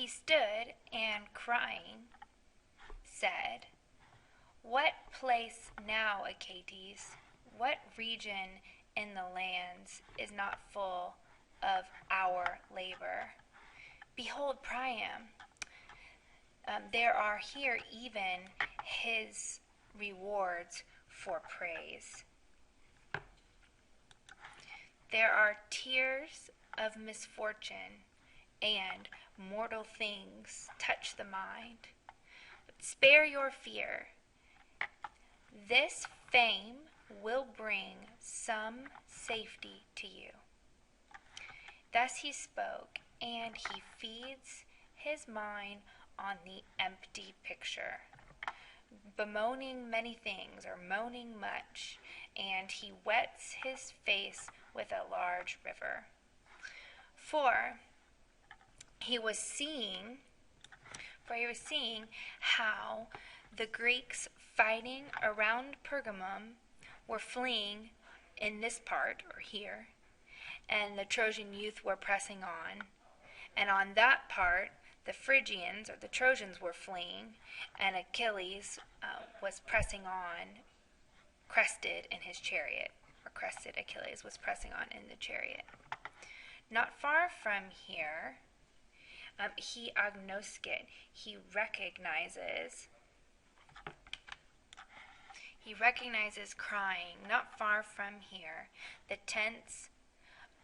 He stood and, crying, said, "What place now, Achates, what region in the lands is not full of our labor? Behold Priam, there are here even his rewards for praise. There are tears of misfortune, and mortal things touch the mind. But spare your fear. This fame will bring some safety to you." Thus he spoke, and he feeds his mind on the empty picture, bemoaning many things or moaning much, and he wets his face with a large river. For he was seeing how the Greeks fighting around Pergamum were fleeing in this part, or here, and the Trojan youth were pressing on. And on that part, the Phrygians, or the Trojans, were fleeing, and Achilles was pressing on, crested in his chariot, or crested Achilles was pressing on in the chariot. Not far from here, he agnosket, he recognizes crying, not far from here, the tents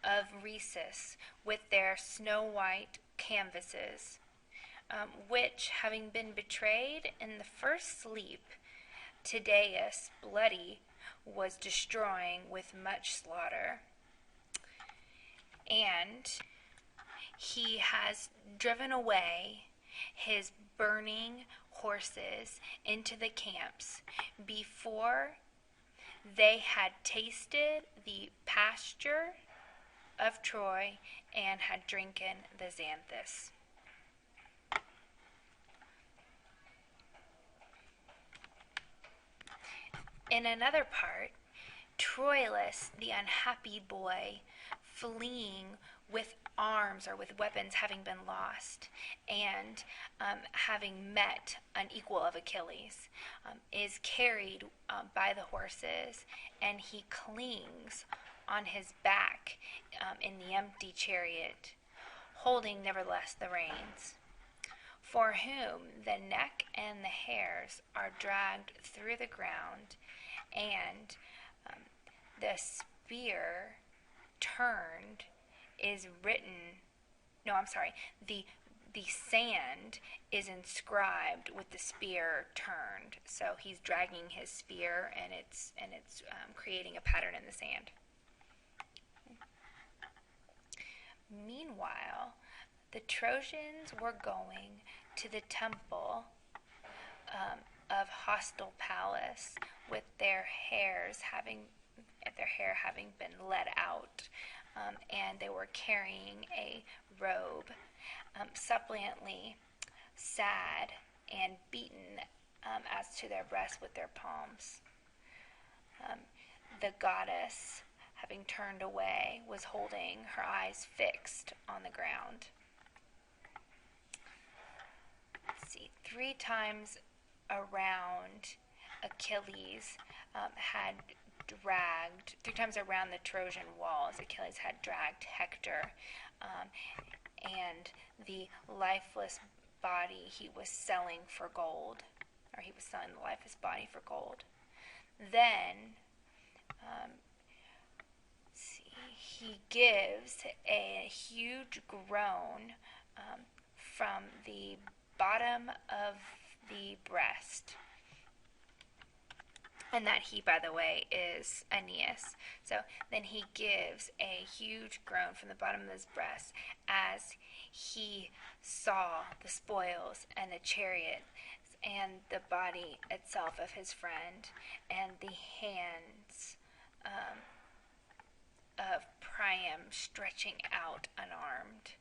of Rhesus with their snow-white canvases, which, having been betrayed in the first sleep, Tydeus, bloody, was destroying with much slaughter. And he has driven away his burning horses into the camps before they had tasted the pasture of Troy and had drinken the Xanthus. In another part, Troilus, the unhappy boy, fleeing with arms or with weapons having been lost, and having met an equal of Achilles, is carried by the horses, and he clings on his back in the empty chariot, holding nevertheless the reins, for whom the neck and the hairs are dragged through the ground, and the spear turned is written, the sand is inscribed with the spear turned. So he's dragging his spear, and it's creating a pattern in the sand. Meanwhile, the Trojans were going to the temple of hostile Pallas with their hair having been let out, and they were carrying a robe, suppliantly sad and beaten as to their breasts with their palms. The goddess, having turned away, was holding her eyes fixed on the ground. Let's see, 3 times around Achilles had dragged, 3 times around the Trojan walls, Achilles had dragged Hector, and the lifeless body he was selling for gold, or he was selling the lifeless body for gold. Then, he gives a huge groan from the bottom of the breast. And that he, by the way, is Aeneas. So then he gives a huge groan from the bottom of his breast as he saw the spoils and the chariot and the body itself of his friend, and the hands of Priam stretching out unarmed.